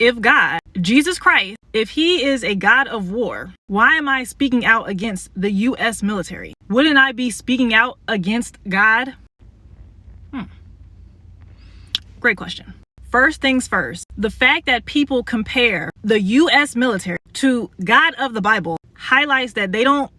if God, Jesus Christ, if he is a God of war, why am I speaking out against the U.S. military? Wouldn't I be speaking out against God? Great question. First things first, the fact that people compare the U.S. military to God of the Bible highlights that they don't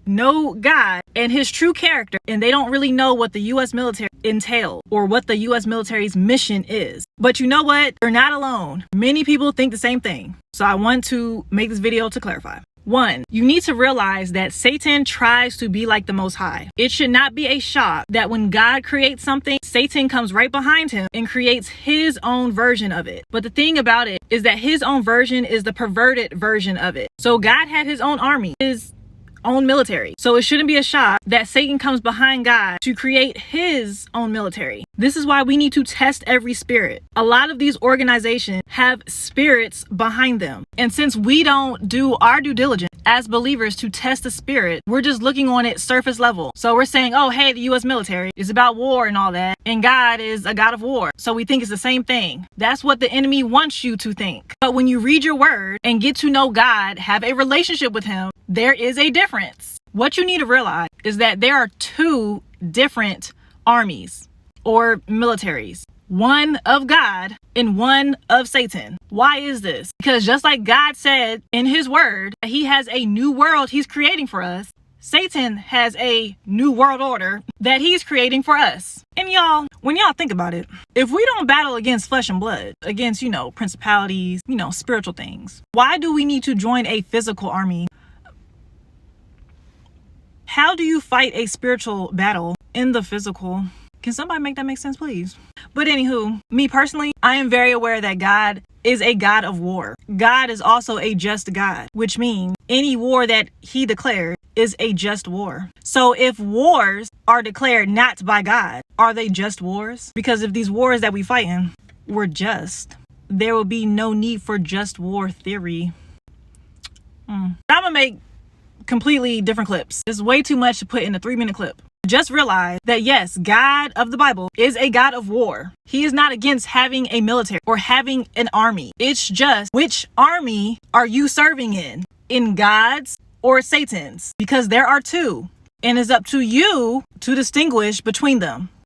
know God and his true character, and they don't really know what the U.S. military entails or what the U.S. military's mission is. But you know what? You're not alone. Many people think the same thing. So I want to make this video to clarify. 1, you need to realize that Satan tries to be like the Most High. It should not be a shock that when God creates something, Satan comes right behind him and creates his own version of it. But the thing about it is that his own version is the perverted version of it. So God had his own army, his own military. So it shouldn't be a shock that Satan comes behind God to create his own military. This is why we need to test every spirit. A lot of these organizations have spirits behind them. And since we don't do our due diligence as believers to test the spirit, we're just looking on it surface level. So we're saying, oh, hey, the U.S. military is about war and all that, and God is a God of war. So we think it's the same thing. That's what the enemy wants you to think. But when you read your word and get to know God, have a relationship with him, there is a difference. What you need to realize is that there are 2 different armies or militaries. One of God and one of Satan. Why is this? Because just like God said in his word, he has a new world he's creating for us. Satan has a new world order that he's creating for us. And y'all, when y'all think about it, if we don't battle against flesh and blood, against, principalities, spiritual things, why do we need to join a physical army? How do you fight a spiritual battle in the physical? Can somebody make that make sense, please? But anywho, me personally, I am very aware that God is a God of war. God is also a just God, which means any war that he declared is a just war. So if wars are declared not by God, are they just wars? Because if these wars that we fight in were just, there will be no need for just war theory. I'm gonna make completely different clips. It's way too much to put in a 3-minute clip. Just realize that yes, God of the Bible is a God of war. He is not against having a military or having an army. It's just which army are you serving in God's or Satan's? Because there are 2, and it's up to you to distinguish between them.